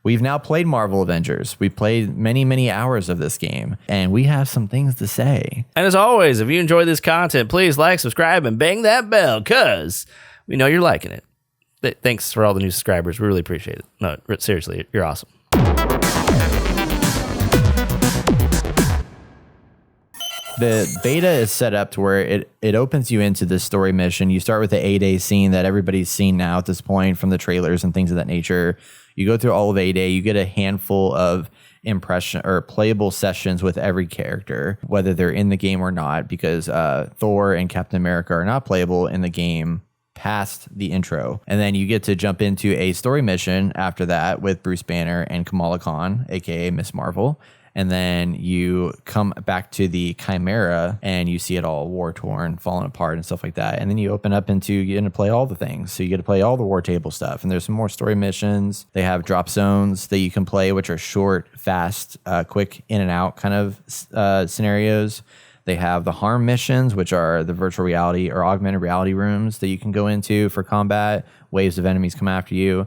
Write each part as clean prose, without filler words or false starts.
We've now played Marvel Avengers. We've played many, many hours of this game, and we have some things to say. And as always, if you enjoy this content, please like, subscribe, and bang that bell, because we know you're liking it. Thanks for all the new subscribers. We really appreciate it. No, seriously, you're awesome. The beta is set up to where it opens you into this story mission. You start with the A-Day scene that everybody's seen now at this point from the trailers and things of that nature. You go through all of A-Day. You get a handful of impression or playable sessions with every character, whether they're in the game or not, because Thor and Captain America are not playable in the game past the intro. And then you get to jump into a story mission after that with Bruce Banner and Kamala Khan, aka Miss Marvel. And then you come back to the Chimera and you see it all war-torn, falling apart and stuff like that. And then you open up into, you get to play all the things. So you get to play all the war table stuff. And there's some more story missions. They have drop zones that you can play, which are short, fast, quick in and out kind of scenarios. They have the harm missions, which are the virtual reality or augmented reality rooms that you can go into for combat. Waves of enemies come after you.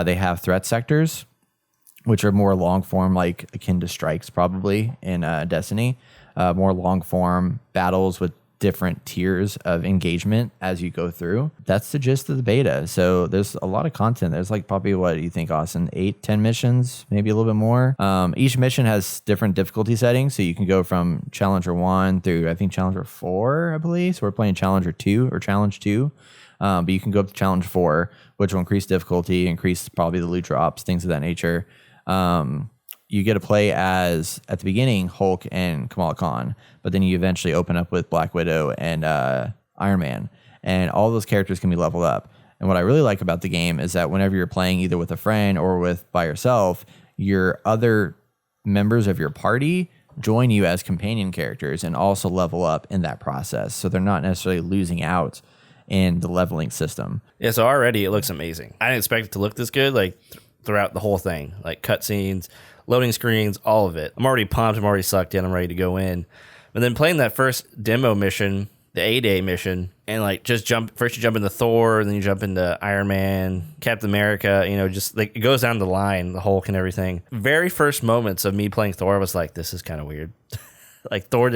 They have threat sectors, which are more long form, like akin to strikes probably in Destiny. More long form battles with different tiers of engagement as you go through. That's the gist of the beta. So there's a lot of content. There's like probably, what do you think, Austin? 8-10 missions, maybe a little bit more. Each mission has different difficulty settings. So you can go from Challenger 1 through, I think, Challenger 4, I believe. So we're playing Challenger 2 or Challenge 2. But you can go up to Challenge 4, which will increase difficulty, increase probably the loot drops, things of that nature. You get to play as, at the beginning, Hulk and Kamala Khan, but then you eventually open up with Black Widow and Iron Man, and all those characters can be leveled up. And what I really like about the game is that whenever you're playing either with a friend or by yourself, your other members of your party join you as companion characters and also level up in that process. So they're not necessarily losing out in the leveling system. Yeah, so already it looks amazing. I didn't expect it to look this good, like throughout the whole thing, like cutscenes, loading screens, all of it. I'm already pumped. I'm already sucked in. I'm ready to go in. And then playing that first demo mission, the A-Day mission, and like just first you jump into Thor, and then you jump into Iron Man, Captain America, just like it goes down the line, the Hulk and everything. Very first moments of me playing Thor, I was like, this is kind of weird. Like Thor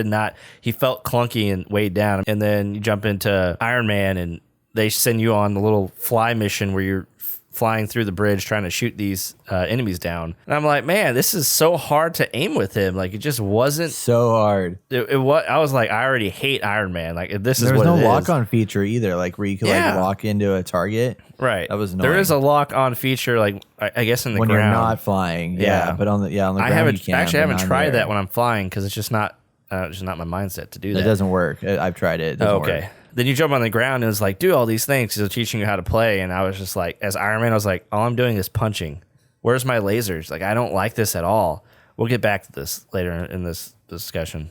he felt clunky and weighed down. And then you jump into Iron Man and they send you on the little fly mission where you're flying through the bridge trying to shoot these enemies down. And I'm like, man, this is so hard to aim with him. Like, it just wasn't so hard. I was like, I already hate Iron Man. Like, this is what it is. There's no lock-on feature either, like where you could like lock into a target. Right. That was annoying. There is a lock-on feature, like I guess in the when ground. You're not flying. Yeah. But on the ground I haven't tried that when I'm flying because it's just not my mindset to do that. It doesn't work. I've tried it. It doesn't work. Then you jump on the ground and it's like, do all these things. They're teaching you how to play. And I was just like, as Iron Man, I was like, all I'm doing is punching. Where's my lasers? Like, I don't like this at all. We'll get back to this later in this discussion.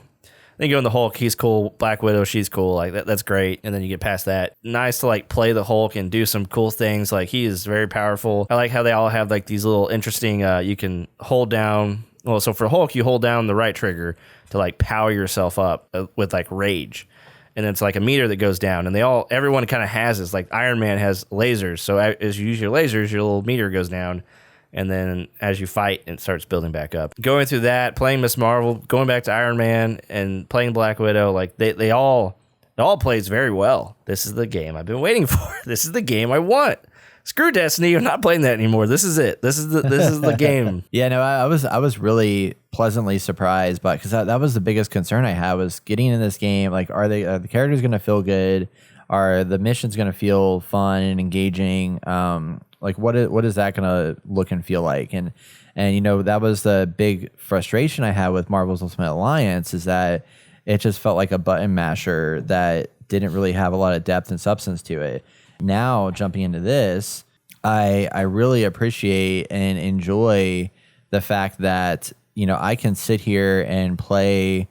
Then you go in the Hulk. He's cool. Black Widow, she's cool. Like, that's great. And then you get past that. Nice to like play the Hulk and do some cool things. Like, he is very powerful. I like how they all have like these little interesting, you can hold down. Well, so for Hulk, you hold down the right trigger to like power yourself up with like rage. And it's like a meter that goes down, and everyone kind of has this. Like Iron Man has lasers, so as you use your lasers, your little meter goes down, and then as you fight, it starts building back up. Going through that, playing Miss Marvel, going back to Iron Man, and playing Black Widow, like it all plays very well. This is the game I've been waiting for. This is the game I want. Screw Destiny. I'm not playing that anymore. This is it. This is the game. Yeah, no, I was really pleasantly surprised, but because that was the biggest concern I had was getting in this game. Like, are the characters going to feel good? Are the missions going to feel fun and engaging? Like, what is that going to look and feel like? And that was the big frustration I had with Marvel's Ultimate Alliance, is that it just felt like a button masher that didn't really have a lot of depth and substance to it. Now, jumping into this, I really appreciate and enjoy the fact that, I can sit here and play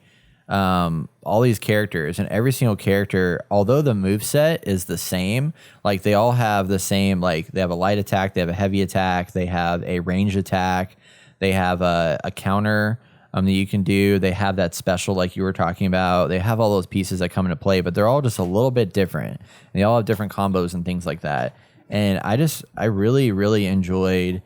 all these characters, and every single character, although the moveset is the same, like they all have the same, like they have a light attack, they have a heavy attack, they have a ranged attack, they have a counter that you can do. They have that special like you were talking about. They have all those pieces that come into play, but they're all just a little bit different. And they all have different combos and things like that. And I really, really enjoyed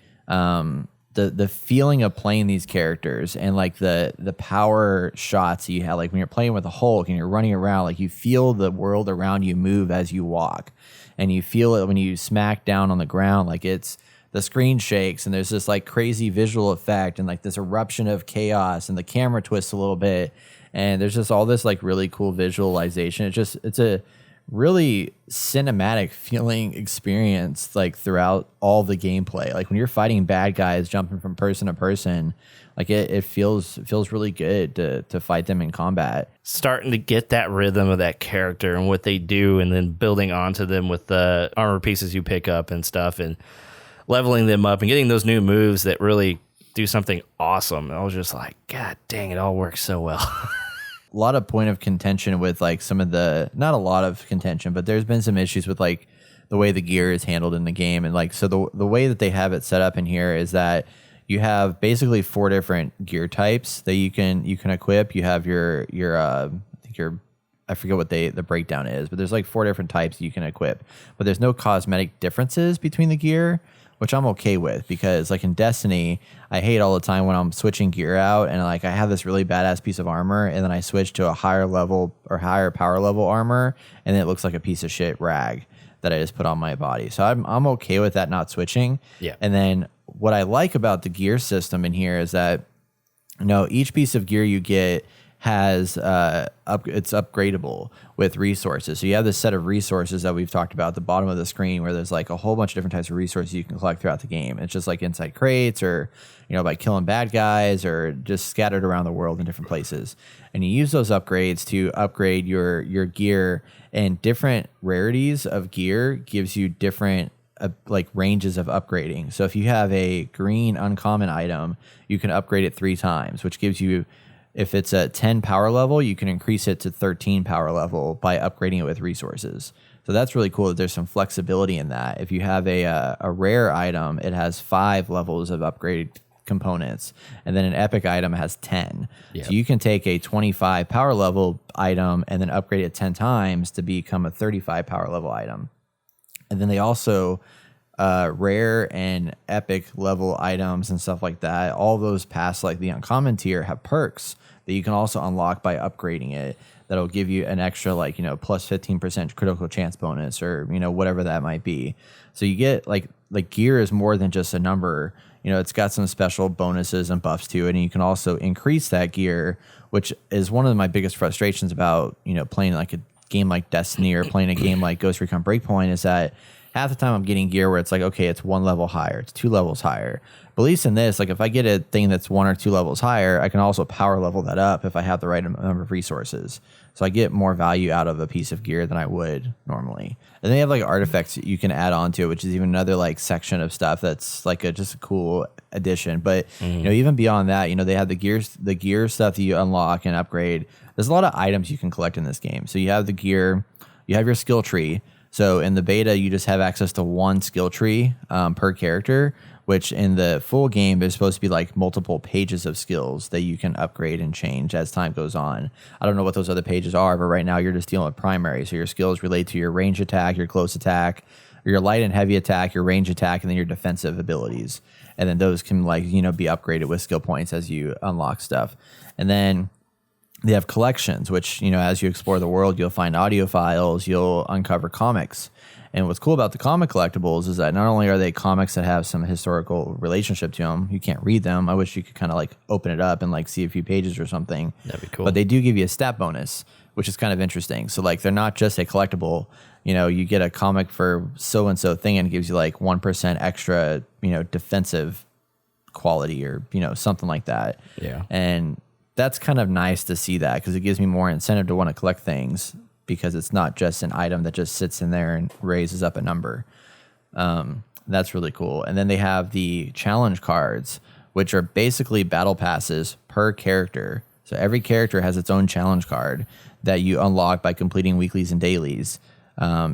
the feeling of playing these characters and like the power shots you have, like when you're playing with a Hulk and you're running around, like you feel the world around you move as you walk, and you feel it when you smack down on the ground, like it's the screen shakes and there's this like crazy visual effect and like this eruption of chaos and the camera twists a little bit and there's just all this like really cool visualization. It's a really cinematic feeling experience like throughout all the gameplay. Like when you're fighting bad guys jumping from person to person, like it feels really good to fight them in combat. Starting to get that rhythm of that character and what they do, and then building onto them with the armor pieces you pick up and stuff, and leveling them up and getting those new moves that really do something awesome. I was just like, God dang, it all works so well. A lot of point of contention with like some of the, not a lot of contention, but there's been some issues with like the way the gear is handled in the game. And like, so the way that they have it set up in here is that you have basically 4 different gear types that you can equip. You have your I think I forget what the breakdown is, but there's like 4 different types you can equip, but there's no cosmetic differences between the gear, which I'm okay with, because like in Destiny, I hate all the time when I'm switching gear out and like I have this really badass piece of armor and then I switch to a higher level or higher power level armor and then it looks like a piece of shit rag that I just put on my body. So I'm okay with that not switching. Yeah. And then what I like about the gear system in here is that, you know, each piece of gear you get has it's upgradable with resources. So you have this set of resources that we've talked about at the bottom of the screen where there's like a whole bunch of different types of resources you can collect throughout the game. It's just like inside crates or, you know, by killing bad guys or just scattered around the world in different places. And you use those upgrades to upgrade your gear, and different rarities of gear gives you different like ranges of upgrading. So if you have a green uncommon item, you can upgrade it 3 times, which gives you, if it's a 10 power level, you can increase it to 13 power level by upgrading it with resources. So that's really cool that there's some flexibility in that. If you have a rare item, it has 5 levels of upgrade components, and then an epic item has 10. Yep. So you can take a 25 power level item and then upgrade it 10 times to become a 35 power level item. And then they also rare and epic level items and stuff like that, all those past like the uncommon tier have perks that you can also unlock by upgrading it, that'll give you an extra like, you know, plus 15% critical chance bonus or, you know, whatever that might be. So you get like gear is more than just a number. You know, it's got some special bonuses and buffs to it, and you can also increase that gear, which is one of my biggest frustrations about, you know, playing like a game like Destiny or playing a game like Ghost Recon Breakpoint, is that half the time I'm getting gear where it's like, okay, it's 1 level higher, it's 2 levels higher. But at least in this, like if I get a thing that's 1 or 2 levels higher, I can also power level that up if I have the right number of resources. So I get more value out of a piece of gear than I would normally. And they have like artifacts you can add on to it, which is even another like section of stuff that's like just a cool addition. But you know, even beyond that, you know, they have the gear stuff that you unlock and upgrade. There's a lot of items you can collect in this game. So you have the gear, you have your skill tree. So in the beta, you just have access to 1 skill tree per character, which in the full game, there's supposed to be like multiple pages of skills that you can upgrade and change as time goes on. I don't know what those other pages are, but right now you're just dealing with primary. So your skills relate to your range attack, your close attack, your light and heavy attack, your range attack, and then your defensive abilities. And then those can like, you know, be upgraded with skill points as you unlock stuff. And then they have collections, which, you know, as you explore the world, you'll find audio files, you'll uncover comics. And what's cool about the comic collectibles is that not only are they comics that have some historical relationship to them, you can't read them. I wish you could kind of like open it up and like see a few pages or something. That'd be cool. But they do give you a stat bonus, which is kind of interesting. So like they're not just a collectible. You know, you get a comic for so-and-so thing and it gives you like 1% extra, you know, defensive quality or, you know, something like that. Yeah. And that's kind of nice to see that, because it gives me more incentive to want to collect things, because it's not just an item that just sits in there and raises up a number. That's really cool. And then they have the challenge cards, which are basically battle passes per character. So every character has its own challenge card that you unlock by completing weeklies and dailies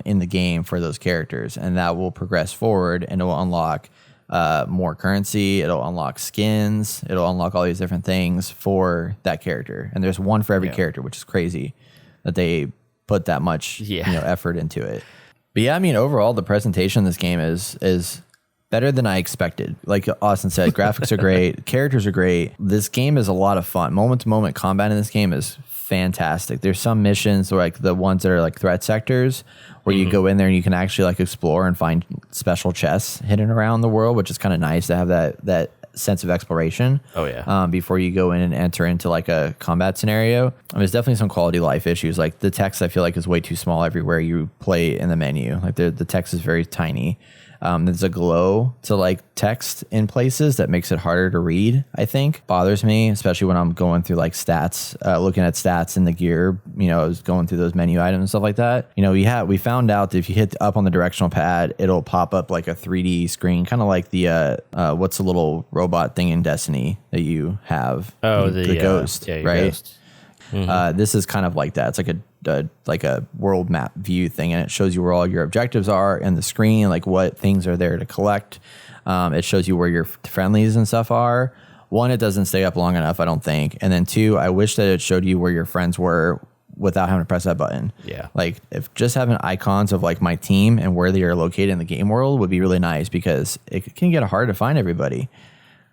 in the game for those characters. And that will progress forward and it will unlock more currency. It'll unlock skins. It'll unlock all these different things for that character. And there's 1 for every character, which is crazy that they put that much you know, effort into it. But yeah, I mean, overall, the presentation of this game is Better than I expected. Like Austin said, graphics are great, characters are great. This game is a lot of fun. Moment to moment combat in this game is fantastic. There's some missions, like the ones that are like threat sectors, where you go in there and you can actually like explore and find special chests hidden around the world, which is kind of nice to have that sense of exploration. Oh yeah. Before you go in and enter into like a combat scenario. I mean, there's definitely some quality of life issues. Like the text, I feel like is way too small everywhere you play in the menu. Like the text is very tiny. There's a glow to like text in places that makes it harder to read, I think. Bothers me, especially when I'm going through like stats, looking at stats in the gear, I was going through those menu items and stuff like that. We found out that if you hit up on the directional pad, it'll pop up like a 3D screen, kind of like the, what's the little robot thing in Destiny that you have? Oh, the ghost, yeah, right? Ghost. This is kind of like that. It's like a world map view thing, and it shows you where all your objectives are in the screen, like what things are there to collect. It shows you where your friendlies and stuff are. One, it doesn't stay up long enough, I don't think. And then two, I wish that it showed you where your friends were without having to press that button. Yeah. Like if just having icons of like my team and where they are located in the game world would be really nice, because it can get hard to find everybody.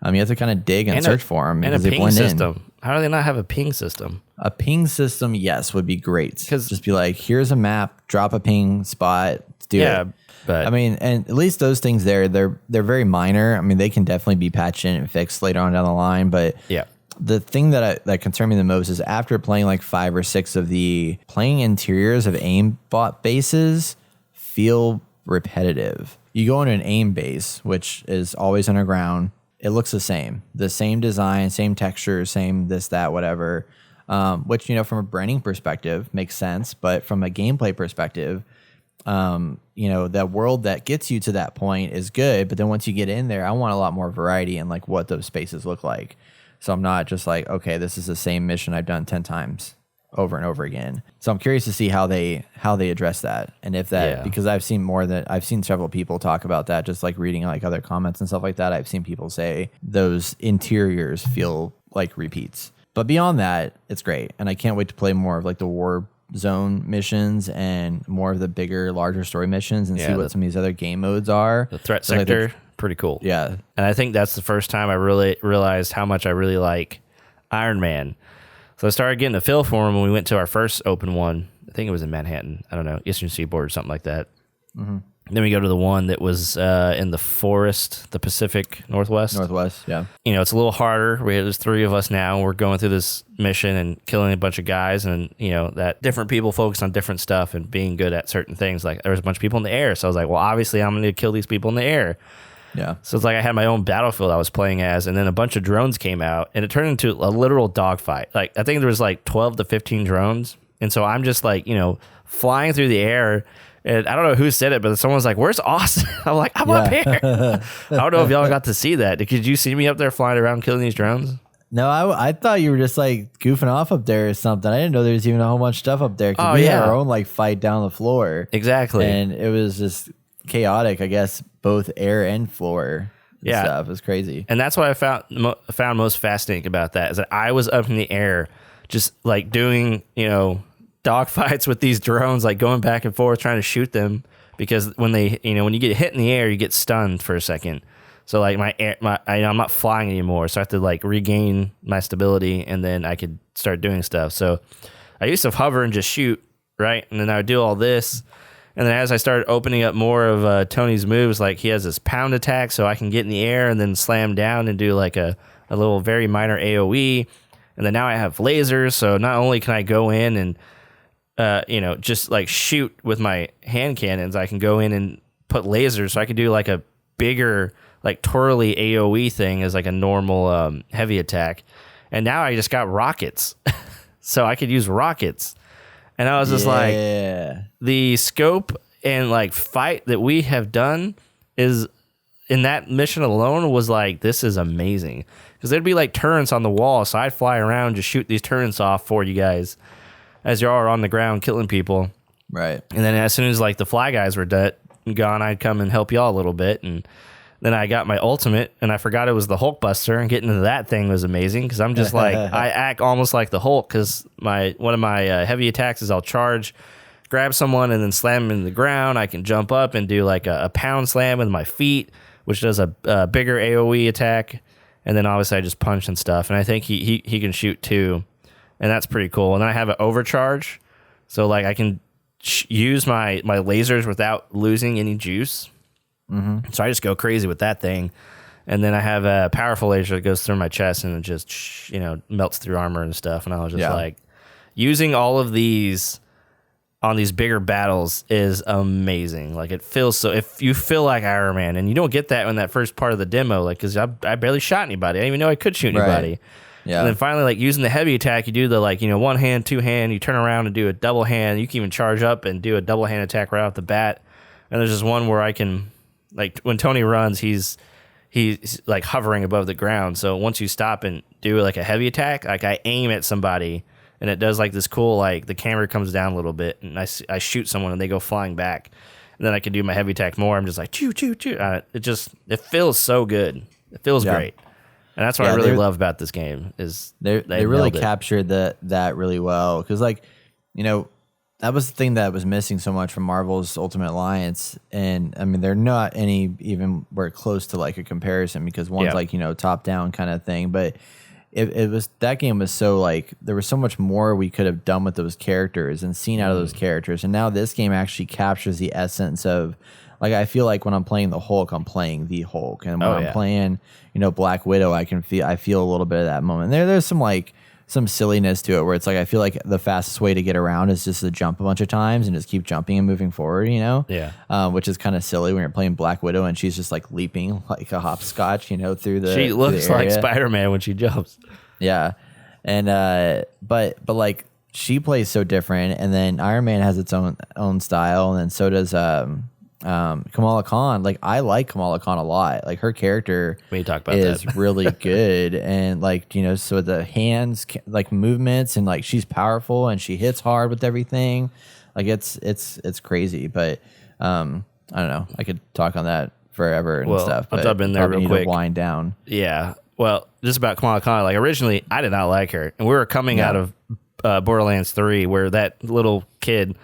You have to kind of dig and search for them. And a ping system. How do they not have a ping system? A ping system, yes, would be great. Because just be like, here's a map, drop a ping spot, do it. But I mean, and at least those things they're very minor. I mean, they can definitely be patched in and fixed later on down the line. But yeah, the thing that concerned me the most is after playing like 5 or 6 of the playing interiors of aimbot bases feel repetitive. You go into an aim base, which is always underground. It looks the same design, same texture, same this, that, whatever. Which, from a branding perspective makes sense. But from a gameplay perspective, that world that gets you to that point is good. But then once you get in there, I want a lot more variety in like what those spaces look like. So I'm not just like, okay, this is the same mission I've done 10 times over and over again. So I'm curious to see how they address that, and if that, because I've seen several people talk about that, just like reading like other comments and stuff like that. I've seen people say those interiors feel like repeats, but beyond that, it's great, and I can't wait to play more of like the war zone missions and more of the bigger, larger story missions and see what some of these other game modes are. The threat sector, pretty cool. Yeah, and I think that's the first time I really realized how much I really like Iron Man. So I started getting a feel for him when we went to our first open one. I think it was in Manhattan. I don't know, Eastern Seaboard or something like that. Mm-hmm. Then we go to the one that was in the forest, the Pacific Northwest. Yeah. It's a little harder. There's 3 of us now. And we're going through this mission and killing a bunch of guys. And, that different people focus on different stuff and being good at certain things. Like there was a bunch of people in the air. So I was like, well, obviously I'm going to kill these people in the air. Yeah. So it's like I had my own battlefield I was playing as, and then a bunch of drones came out, and it turned into a literal dogfight. Like I think there was like 12 to 15 drones, and so I'm just like flying through the air, and I don't know who said it, but someone was like, "Where's Austin?" I'm like, "I'm up here." I don't know if y'all got to see that. Did you see me up there flying around killing these drones? No, I thought you were just like goofing off up there or something. I didn't know there was even a whole bunch of stuff up there. Oh, we had our own like fight down the floor. Exactly, and it was just chaotic, I guess, both air and floor. Stuff. It was crazy. And that's what I found most fascinating about that, is that I was up in the air just like doing, dog fights with these drones, like going back and forth trying to shoot them, because when they, when you get hit in the air, you get stunned for a second. So like I'm not flying anymore, so I have to like regain my stability, and then I could start doing stuff. So I used to hover and just shoot, right? And then I would do all this. And then as I started opening up more of Tony's moves, like he has this pound attack, so I can get in the air and then slam down and do like a little very minor AoE. And then now I have lasers, so not only can I go in and just like shoot with my hand cannons, I can go in and put lasers, so I can do like a bigger like twirly AoE thing as like a normal heavy attack. And now I just got rockets, so I could use rockets. And I was just like, the scope and like fight that we have done is in that mission alone was like, this is amazing. Because there'd be like turrets on the wall, so I'd fly around, just shoot these turrets off for you guys as y'all are on the ground killing people. Right. And then as soon as like the fly guys were gone, I'd come and help y'all a little bit. And then I got my ultimate, and I forgot it was the Hulk Buster, and getting into that thing was amazing, because I'm just like, I act almost like the Hulk, because one of my heavy attacks is I'll charge, grab someone, and then slam them in the ground. I can jump up and do like a pound slam with my feet, which does a bigger AoE attack, and then obviously I just punch and stuff. And I think he can shoot too, and that's pretty cool. And then I have an overcharge, so like I can use my lasers without losing any juice. Mm-hmm. So I just go crazy with that thing. And then I have a powerful laser that goes through my chest and it just, melts through armor and stuff. And I was just like, using all of these on these bigger battles is amazing. Like, it feels so, if you feel like Iron Man, and you don't get that in that first part of the demo, like, because I barely shot anybody. I didn't even know I could shoot anybody. Right. Yeah. And then finally, like, using the heavy attack, you do the, like, one hand, two hand, you turn around and do a double hand. You can even charge up and do a double hand attack right off the bat. And there's just one where I can, like, when Tony runs, he's like hovering above the ground. So once you stop and do like a heavy attack, like I aim at somebody and it does like this cool, like the camera comes down a little bit and I shoot someone and they go flying back. And then I can do my heavy attack more. I'm just like, choo, choo, choo. It feels so good. It feels great. And that's what I really love about this game is they really captured that really well. Cause like, that was the thing that was missing so much from Marvel's Ultimate Alliance. And I mean, they're not anywhere close to like a comparison because one's like, top down kind of thing. But it was, that game was so like, there was so much more we could have done with those characters and seen out of those characters. And now this game actually captures the essence of, like, I feel like when I'm playing the Hulk, I'm playing the Hulk. And when I'm playing, Black Widow, I feel a little bit of that moment. There's some silliness to it where it's like I feel like the fastest way to get around is just to jump a bunch of times and just keep jumping and moving forward, which is kind of silly when you're playing Black Widow and she's just like leaping like a hopscotch, through the She looks like Spider-Man when she jumps. Yeah. And but like she plays so different, and then Iron Man has its own style, and then so does Kamala Khan. Like, I like Kamala Khan a lot. Like, her character is really good, and like, so the hands like movements, and like she's powerful and she hits hard with everything. Like, it's crazy. But I don't know, I could talk on that forever and stuff. I'll jump in there real quick. To wind down. Yeah. Well, just about Kamala Khan. Like, originally I did not like her, and we were coming out of Borderlands 3 where that little kid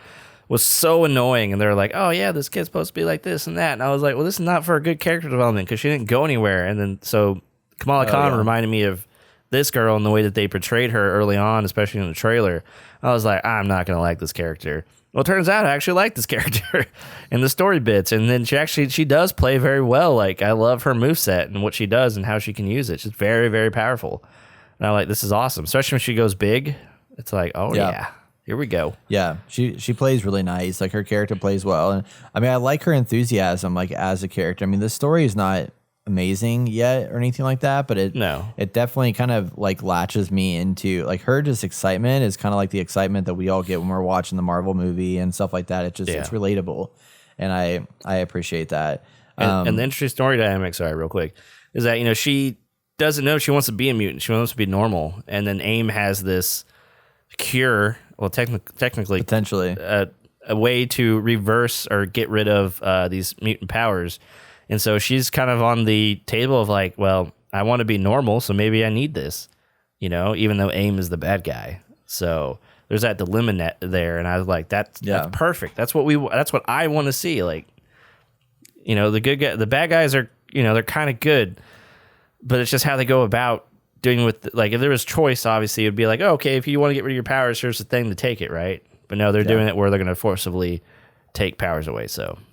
was so annoying, and they're like, oh yeah, this kid's supposed to be like this and that, and I was like, well, this is not for a good character development because she didn't go anywhere. And then so Kamala Khan reminded me of this girl and the way that they portrayed her early on, especially in the trailer. I was like, I'm not gonna like this character. Well, it turns out I actually like this character in the story bits, and then she does play very well. Like, I love her moveset and what she does and how she can use it. She's very, very powerful, and I'm like, this is awesome, especially when she goes big. It's like, oh yeah. Here we go. Yeah, she plays really nice. Like, her character plays well, and I mean, I like her enthusiasm, like, as a character. I mean, the story is not amazing yet or anything like that, but it definitely kind of like latches me into, like, her just excitement is kind of like the excitement that we all get when we're watching the Marvel movie and stuff like that. It's just it's relatable, and I appreciate that. And the interesting story dynamic, sorry, real quick, is that she doesn't know she wants to be a mutant. She wants to be normal, and then AIM has this cure. Well, technically, potentially a way to reverse or get rid of these mutant powers. And so she's kind of on the table of like, well, I want to be normal, so maybe I need this, even though AIM is the bad guy. So there's that dilemma there, and I was like, that's perfect. That's what I want to see. Like, the bad guys are, they're kind of good, but it's just how they go about doing with, like, if there was choice, obviously it'd be like, oh, okay, if you want to get rid of your powers, here's the thing to take it, right? But no, they're doing it where they're going to forcibly take powers away. So